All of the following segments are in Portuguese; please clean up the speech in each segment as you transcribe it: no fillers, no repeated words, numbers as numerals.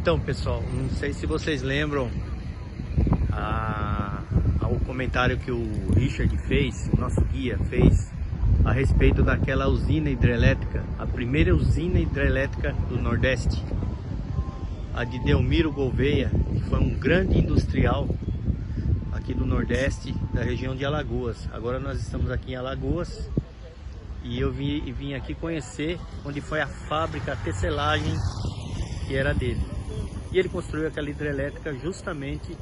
Então, pessoal, não sei se vocês lembram o comentário que o Richard fez, o nosso guia fez, a respeito daquela usina hidrelétrica, a primeira usina hidrelétrica do Nordeste, a de Delmiro Gouveia, que foi um grande industrial aqui do Nordeste, da região de Alagoas. Agora nós estamos aqui em Alagoas e eu vim aqui conhecer onde foi a fábrica, a tecelagem que era dele. E ele construiu aquela hidrelétrica justamente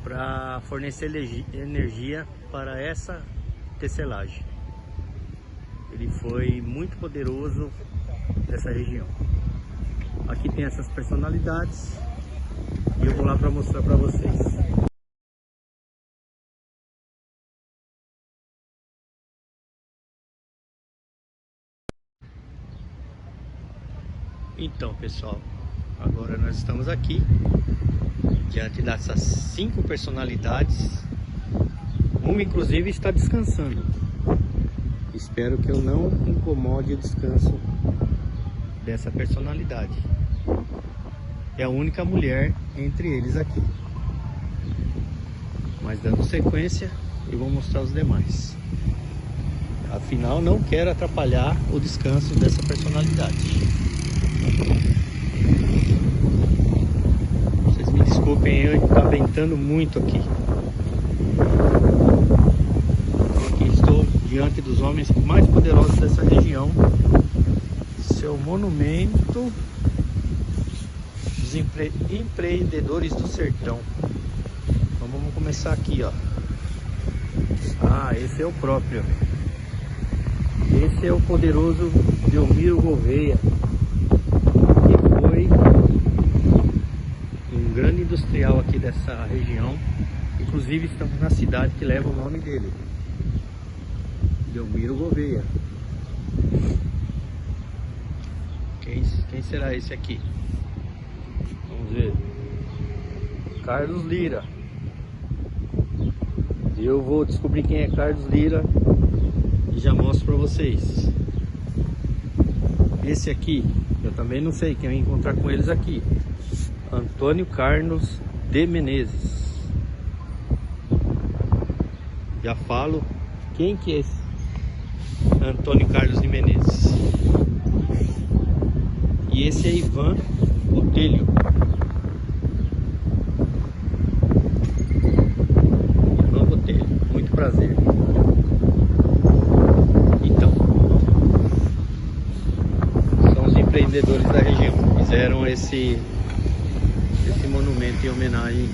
para fornecer energia para essa tecelagem. Ele foi muito poderoso nessa região. Aqui tem essas personalidades e eu vou lá para mostrar para vocês. Então, pessoal, agora nós estamos aqui diante dessas 5 personalidades. Uma inclusive está descansando. Espero que eu não incomode o descanso dessa personalidade. É a única mulher entre eles aqui. Mas dando sequência, eu vou mostrar os demais. Afinal, não quero atrapalhar o descanso dessa personalidade. Vocês me desculpem, está ventando muito aqui. Aqui estou diante dos homens mais poderosos dessa região. Seu monumento dos empreendedores do sertão. Então vamos começar aqui, ó. Esse é o próprio. Esse é o poderoso Delmiro Gouveia, que foi um grande industrial aqui dessa região. Inclusive estamos na cidade que leva o nome dele, Delmiro Gouveia. Quem será esse aqui? Vamos ver. Carlos Lira. Eu vou descobrir quem é Carlos Lira e já mostro para vocês. Esse aqui, eu também não sei, quem vai encontrar com eles aqui. Antônio Carlos de Menezes. Já falo quem que é esse Antônio Carlos de Menezes. E esse é Ivan Botelho. Ivan Botelho, muito prazer. Então, são os empreendedores da região. Fizeram esse monumento em homenagem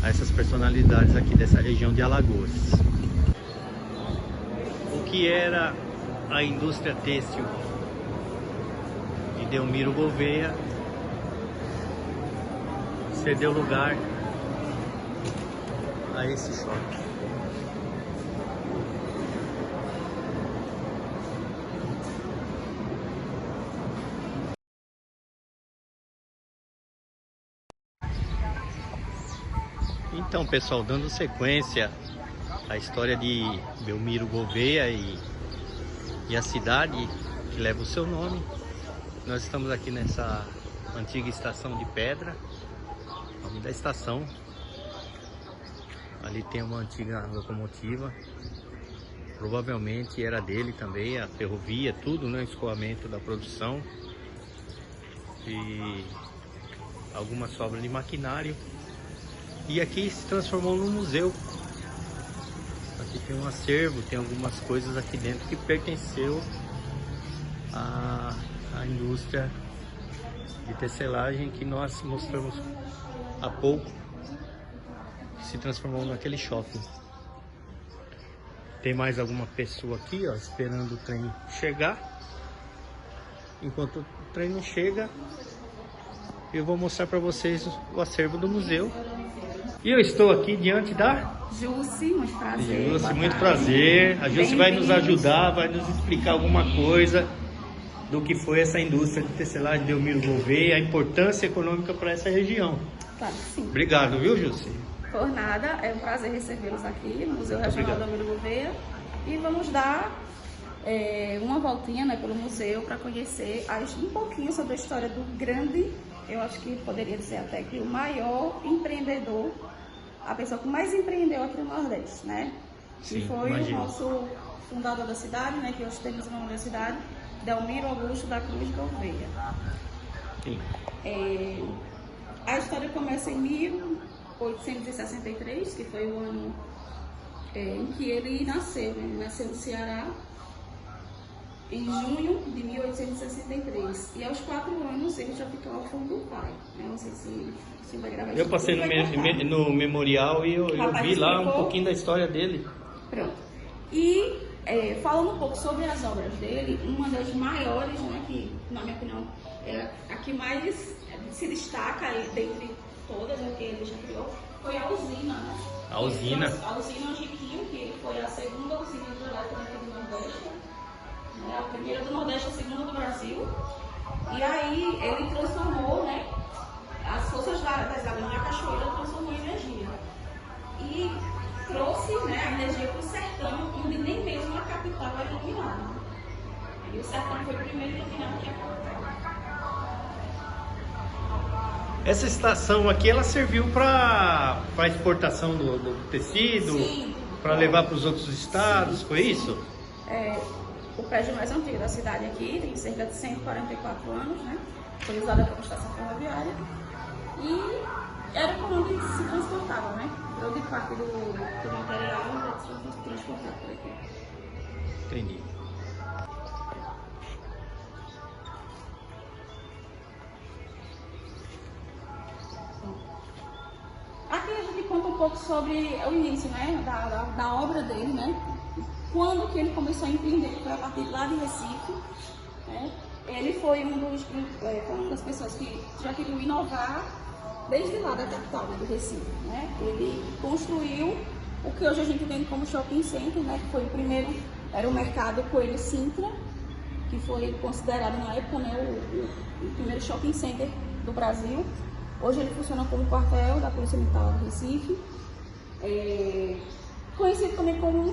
a essas personalidades aqui dessa região de Alagoas. O que era a indústria têxtil de Delmiro Gouveia cedeu lugar a esse shopping. Então, pessoal, dando sequência à história de Delmiro Gouveia e a cidade que leva o seu nome, nós estamos aqui nessa antiga estação de pedra, nome da estação. Ali tem uma antiga locomotiva, provavelmente era dele também, a ferrovia, tudo, né? Escoamento da produção e alguma sobra de maquinário. E aqui se transformou num museu. Aqui tem um acervo, tem algumas coisas aqui dentro que pertenceu à indústria de tecelagem que nós mostramos há pouco, que se transformou naquele shopping. Tem mais alguma pessoa aqui, ó, esperando o trem chegar. Enquanto o trem não chega, eu vou mostrar para vocês o acervo do museu. E eu estou aqui diante da Jussi, muito prazer. Jussi, muito prazer. A Jussi vai nos ajudar, vai nos explicar alguma coisa do que foi essa indústria de tecelagem de Delmiro Gouveia, a importância econômica para essa região. Claro que sim. Obrigado, viu, Jussi? Por nada, é um prazer recebê-los aqui no Museu Regional Delmiro Gouveia. E vamos dar uma voltinha, né, pelo museu para conhecer um pouquinho sobre a história do grande eu acho que poderia dizer até que o maior empreendedor, a pessoa que mais empreendeu aqui no Nordeste, né? Sim, que foi imagino. o nosso fundador da cidade, né? Que hoje temos o nome da cidade, Delmiro Augusto da Cruz Gouveia. Sim. A história começa em 1863, que foi o ano em que ele nasceu, né? Ele nasceu no Ceará em junho de 1863. E aos 4 anos ele já ficou órfão do pai. Eu não sei se vai gravar isso. Eu passei no memorial e eu vi lá um pouquinho da história dele. Pronto. E falando um pouco sobre as obras dele, uma das maiores, né, que na minha opinião é a que mais se destaca dentre todas que ele já criou, foi a usina, né? A usina. A usina Angiquinho, que foi a segunda usina hidrelétrica aqui do Nordeste, né? A primeira do Nordeste, a segunda do Brasil. E aí ele transformou, né, as forças das águas na cachoeira, transformou em energia. E trouxe, né, a energia para o sertão, onde nem mesmo a capital era iluminada. E o sertão foi o primeiro iluminado que a capital. Essa estação aqui, ela serviu para exportação do tecido, para levar para os outros estados, foi isso? O prédio mais antigo da cidade aqui tem cerca de 144 anos, né? Foi usada como estação ferroviária e era por onde se transportava, né? Grande parte do material era transportado por aqui. Entendi. Aqui a gente conta um pouco sobre o início, né, da obra dele, né? Quando que ele começou a empreender, foi a partir lá de Recife, né? Ele foi uma das pessoas que já queriam inovar desde lá da capital, né, do Recife, né? Ele construiu o que hoje a gente vende como shopping center, né? Que foi o primeiro, era o mercado Coelho Sintra, que foi considerado na época, né, o primeiro shopping center do Brasil. Hoje ele funciona como quartel da Polícia Militar do Recife, conhecido também como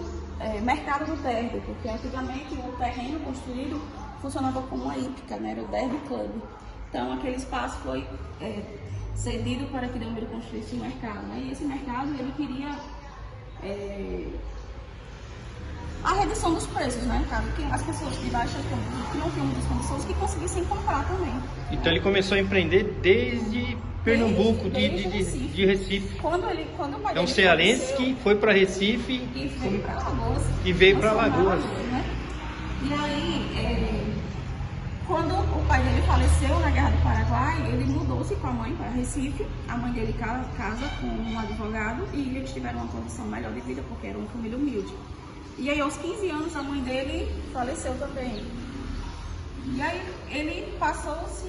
Mercado do Derby, porque antigamente o terreno construído funcionava como uma hípica, né? Era o Derby Club. Então aquele espaço foi cedido para que Delmiro construísse o mercado, né? E esse mercado ele queria a redução dos preços, né? Caso que as pessoas de baixa renda, que não tinham muitas condições, que conseguissem comprar também. Então ele começou a empreender desde Pernambuco, de Recife. Quando o pai dele cearense faleceu, que foi para Recife e veio para Alagoas. E veio para Alagoas. Né? E aí, quando o pai dele faleceu na Guerra do Paraguai, ele mudou-se com a mãe para Recife. A mãe dele casa com um advogado e eles tiveram uma condição melhor de vida porque era uma família humilde. E aí, aos 15 anos, a mãe dele faleceu também. E aí, ele passou-se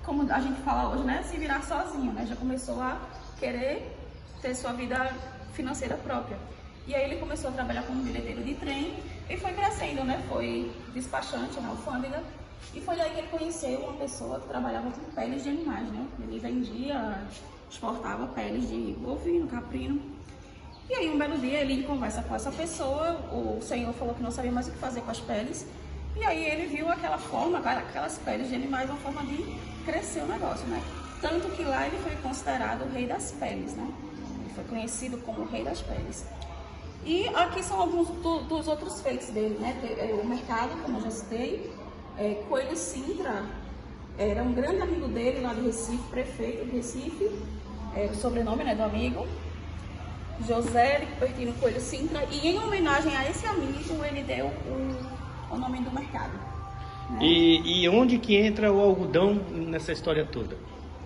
como a gente fala hoje, né, se virar sozinho, né? Já começou a querer ter sua vida financeira própria. E aí, ele começou a trabalhar como bilheteiro de trem e foi crescendo, né? Foi despachante na alfândega. E foi daí que ele conheceu uma pessoa que trabalhava com peles de animais, né? Ele vendia, exportava peles de bovino, caprino. E aí, um belo dia, ele em conversa com essa pessoa, o senhor falou que não sabia mais o que fazer com as peles. E aí ele viu aquela forma, aquelas peles de animais, uma forma de crescer o negócio, né? Tanto que lá ele foi considerado o rei das peles, né? Ele foi conhecido como o rei das peles. E aqui são alguns dos outros feitos dele, né? O mercado, como eu já citei, Coelho Sintra era um grande amigo dele lá de Recife, prefeito de Recife, o sobrenome, né, do amigo. José Cupertino Coelho Sintra, e em homenagem a esse amigo ele deu o nome do mercado. Né? E onde que entra o algodão nessa história toda?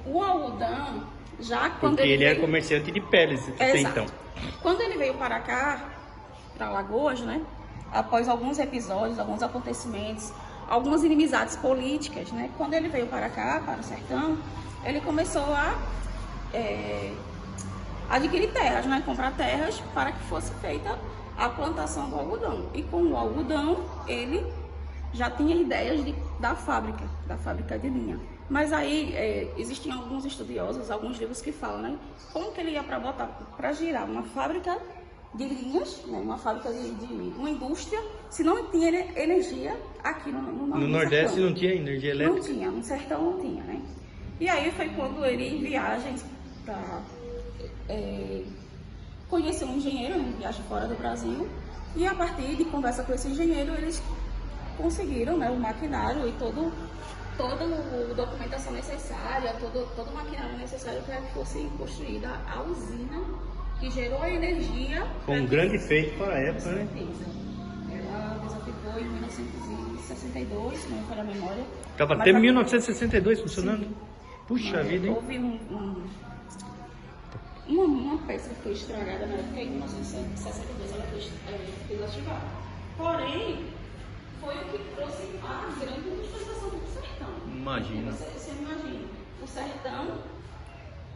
O algodão, já quando porque ele era comerciante de peles até então. Quando ele veio para cá, para Alagoas, né? Após alguns episódios, alguns acontecimentos, algumas inimizades políticas, né? Quando ele veio para cá, para o sertão, ele começou a adquirir terras, né? Comprar terras para que fosse feita a plantação do algodão. E com o algodão, ele já tinha ideias da fábrica de linha. Mas aí existiam alguns estudiosos, alguns livros que falam, né? Como que ele ia para girar uma fábrica de linhas, né, uma fábrica de uma indústria, se não tinha energia aqui no Nordeste não tinha energia elétrica? Não tinha, no sertão não tinha, né? E aí foi quando ele, em viagens, conheceu um engenheiro, em viagem fora do Brasil, e a partir de conversa com esse engenheiro, eles conseguiram, né, o maquinário e toda a documentação necessária, todo o maquinário necessário para que fosse construída a usina que gerou a energia. Foi um grande feito para a época, né? Ela desapegou em 1962, se não me falha a memória. Estava até 1962 funcionando? Sim. Puxa vida, hein? Houve uma peça que foi estragada na época, em 1962 ela foi desativada. Porém, foi o que trouxe a grande manifestação do sertão. Imagina. Você imagina, o sertão,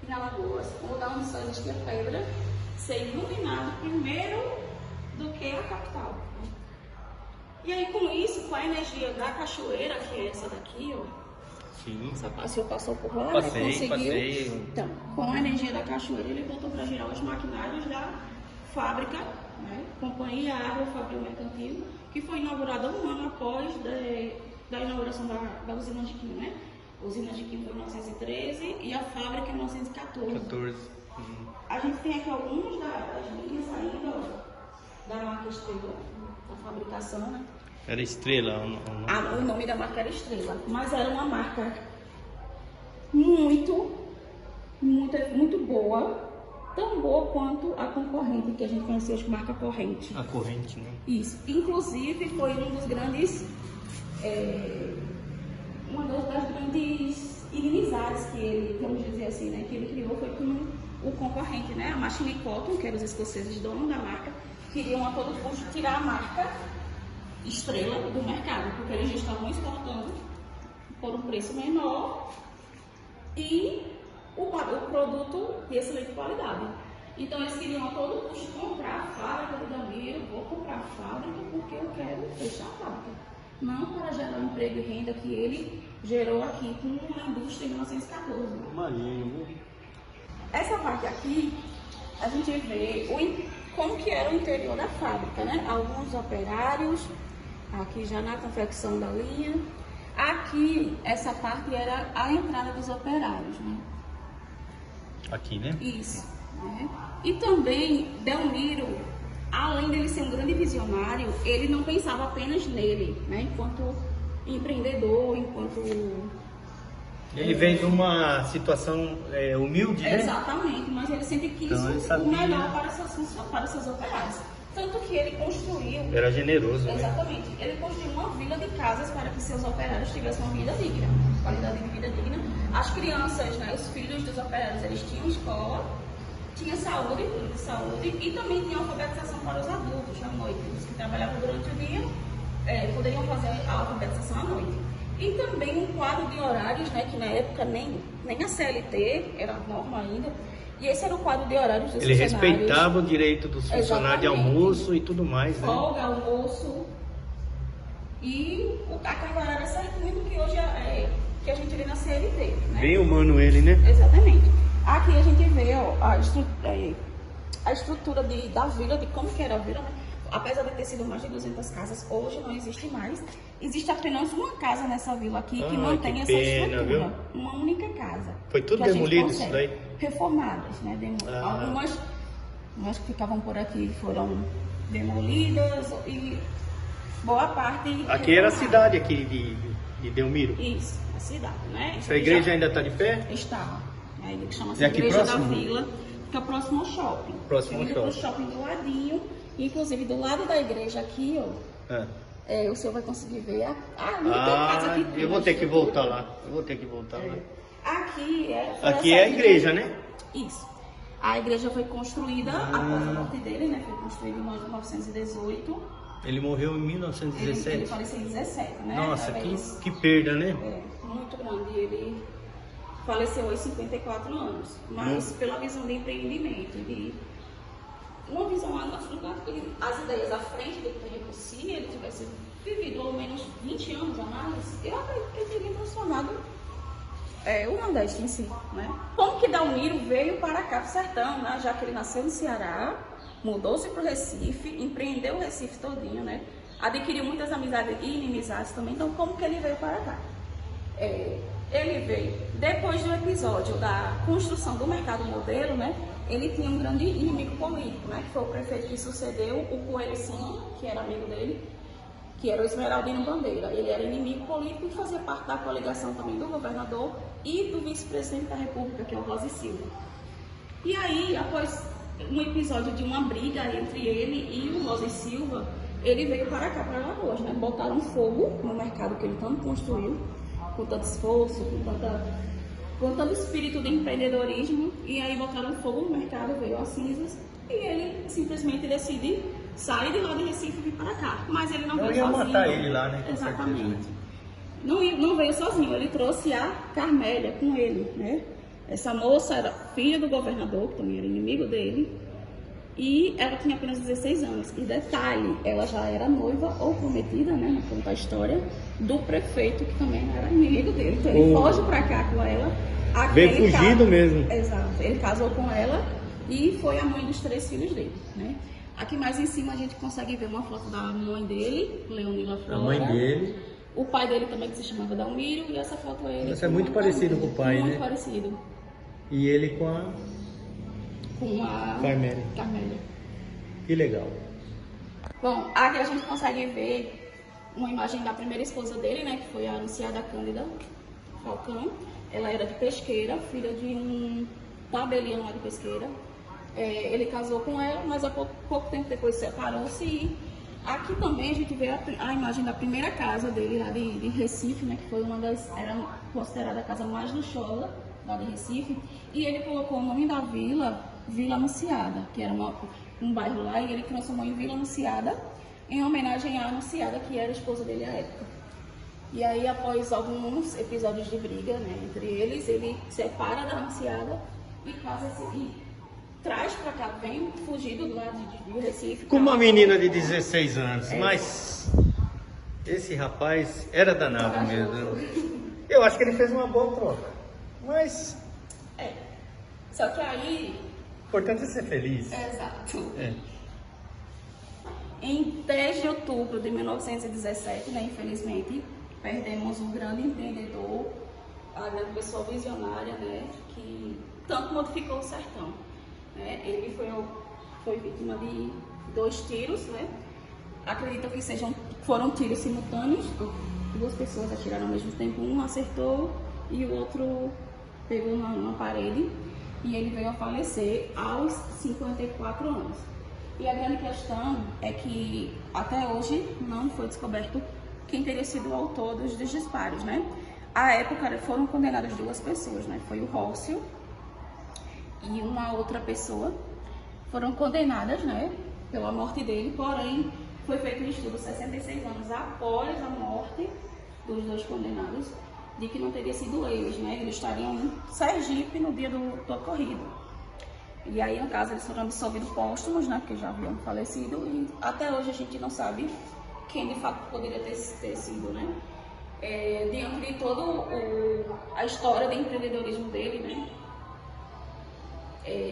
em Alagoas, onde só existia pedra, ser iluminado primeiro do que a capital. E aí, com isso, com a energia da cachoeira, que é essa daqui, ó. Sim. O senhor passou por lá, passei, né? Conseguiu. Passei. Então, com a energia da cachoeira, ele botou para girar os maquinários da fábrica, né? Companhia Agrofabril Mercantil, que foi inaugurada um ano após da inauguração da usina de Quim, né? A usina de Quim foi em 1913 e a fábrica em 1914. A gente tem aqui algumas das linhas ainda, ó, da marca Estrela, da fabricação, né? Era Estrela. O nome da marca era Estrela, mas era uma marca muito boa, tão boa quanto a concorrente, que a gente conhecia como marca Corrente. A Corrente, né? Isso. Inclusive, foi um dos grandes, uma das grandes inimizades que ele, vamos dizer assim, né, que ele criou foi com o concorrente, né? A Machine Cotton, que eram os escoceses donos da marca, queriam a todo custo tirar a marca Estrela do mercado, porque eles já estavam exportando por um preço menor e o produto de excelente qualidade. Então eles queriam a todo custo comprar a fábrica do Delmiro. Vou comprar a fábrica porque eu quero fechar a fábrica, não para gerar emprego e renda que ele gerou aqui com a indústria em 1914. Imagina. Essa parte aqui, a gente vê como que era o interior da fábrica, né? Alguns operários, aqui já na confecção da linha. Aqui, essa parte era a entrada dos operários, né? Aqui, né? Isso. Né? E também, Delmiro, além dele ser um grande visionário, ele não pensava apenas nele, né? Enquanto empreendedor, enquanto... Ele vem de uma situação humilde, né? Exatamente, mas ele sempre quis então, o melhor para seus operários. Tanto que ele construiu... Era generoso, exatamente. Né? Ele construiu uma vila de casas para que seus operários tivessem uma vida digna, qualidade de vida digna. As crianças, né, os filhos dos operários, eles tinham escola, tinha saúde e também tinha alfabetização para os adultos à noite. Os que trabalhavam durante o dia poderiam fazer a alfabetização à noite. E também um quadro de horários, né, que na época nem a CLT era norma ainda. E esse era o quadro de horários dos funcionários. Ele respeitava o direito dos funcionários de almoço e tudo mais, né? Folga, almoço. E a carga horária certinha do que hoje que a gente vê na CLT. Né? Bem humano ele, né? Exatamente. Aqui a gente vê ó, a estrutura da vila, de como que era a vila, né? Apesar de ter sido mais de 200 casas, hoje não existe mais. Existe apenas uma casa nessa vila aqui que mantém essa estrutura. Viu? Uma única casa. Foi tudo demolido isso daí? Reformadas, né? Algumas que ficavam por aqui foram demolidas e boa parte... Aqui era a cidade aqui de Delmiro? Isso, a cidade, né? Essa igreja ainda está de pé? Está. Aí chama-se Igreja da Vila, fica próximo ao shopping. Próximo ao shopping. O shopping do ladinho. Inclusive, do lado da igreja aqui, ó, o senhor vai conseguir ver a casa aqui. Eu vou ter que voltar lá. Aqui é a igreja, né? Isso. A igreja foi construída após a morte dele, né? Foi construída em 1918. Ele morreu em 1917? Ele faleceu em 17, né? Nossa, que perda, né? Muito grande. Ele faleceu aos 54 anos. Mas pela visão de empreendimento, uma visão as ideias à frente do tempo, se ele tivesse vivido ao menos 20 anos a mais, eu acredito que ele teria transformado o Nordeste em si, né? Como que Delmiro veio para cá, pro sertão, né? Já que ele nasceu no Ceará, mudou-se para o Recife, empreendeu o Recife todinho, né? Adquiriu muitas amizades e inimizades também. Então, como que ele veio para cá? Ele veio, depois do episódio da construção do mercado modelo, né? Ele tinha um grande inimigo político, né? Que foi o prefeito que sucedeu, o Coelho Sim, que era amigo dele, que era o Esmeraldino Bandeira. Ele era inimigo político e fazia parte da coligação também do governador e do vice-presidente da República, que é o Rosa Silva. E aí, após um episódio de uma briga entre ele e o Rosa Silva, ele veio para cá, para Alagoas, né? Botaram fogo no mercado que ele tanto construiu, com tanto esforço, com tanto espírito de empreendedorismo, e aí botaram fogo no mercado, veio as cinzas, e ele simplesmente decide sair de lá de Recife e vir para cá. Mas ele não veio sozinho. Ia matar ele lá, né? Exatamente. Não veio sozinho, ele trouxe a Carmélia com ele, né? Essa moça era filha do governador, que também era inimigo dele, e ela tinha apenas 16 anos. E detalhe, ela já era noiva ou prometida, né, na conta da história, do prefeito, que também era inimigo dele. Então ele foge pra cá com ela. Veio fugido mesmo. Exato. Ele casou com ela e foi a mãe dos 3 filhos dele, né? Aqui mais em cima a gente consegue ver uma foto da mãe dele, Leonila Flora. A mãe dele. O pai dele também, que se chamava Dalmiro, e essa foto é ele. Essa é muito parecido com o pai, né? Muito parecido. E ele com a Carmélia. Que legal. Bom, aqui a gente consegue ver uma imagem da primeira esposa dele, né, que foi a anunciada Cândida Falcão. Ela era de Pesqueira, filha de um tabelião lá de Pesqueira. Ele casou com ela, mas há pouco tempo depois separou-se. E aqui também a gente vê a imagem da primeira casa dele lá de Recife, né, que foi era considerada a casa mais luxuosa lá de Recife. E ele colocou o nome da vila, Vila Anunciada, que era um bairro lá, e ele transformou em Vila Anunciada, em homenagem à Anunciada, que era a esposa dele à época. E aí, após alguns episódios de briga, né, entre eles, ele separa da Anunciada e casa-se e traz pra cá, vem fugido lá de Recife. Com uma menina de 16 anos, mas esse rapaz era danado mesmo. Eu acho que ele fez uma boa troca, mas... Só que aí... O importante é ser feliz. Exato. Em 10 de outubro de 1917, né, infelizmente, perdemos um grande empreendedor, a grande pessoa visionária, né, que tanto modificou o sertão. Né? Ele foi vítima de 2 tiros, né? Acredito que foram tiros simultâneos, 2 pessoas atiraram ao mesmo tempo, um acertou e o outro pegou na parede, e ele veio a falecer aos 54 anos. E a grande questão é que até hoje não foi descoberto quem teria sido o autor dos disparos, né? À época foram condenadas 2 pessoas, né? Foi o Rócio e uma outra pessoa. Foram condenadas, né, pela morte dele, porém foi feito um estudo 66 anos após a morte dos 2 condenados, de que não teria sido eles, né? Eles estariam em Sergipe no dia do ocorrido. E aí, no caso, eles foram absolvidos póstumos, né? Porque já haviam falecido, e até hoje a gente não sabe quem de fato poderia ter sido, né? Diante de toda a história de empreendedorismo dele, né?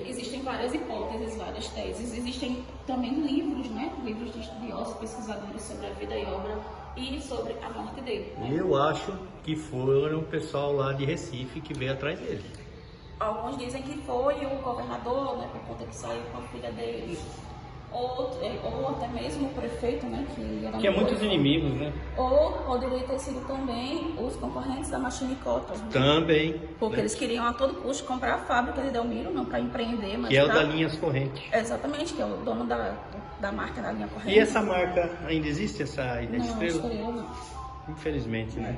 Existem várias hipóteses, várias teses. Existem também livros, né? Livros de estudiosos, pesquisadores sobre a vida e obra e sobre a morte dele. Né? Eu acho que foram o pessoal lá de Recife que veio atrás dele. Alguns dizem que foi o governador, né, por conta que saiu com a filha dele. Ou até mesmo o prefeito, né, que Tinha muitos inimigos, né? Ou poderia ter sido também os concorrentes da Machine Cotton. Né? Também. Porque né? eles queriam a todo custo comprar a fábrica de Delmiro, não para empreender, mas que é o da Linhas Corrente. Exatamente, que é o dono da marca da linha corrente. E essa marca ainda existe, essa Não, estrela? não. Infelizmente, né?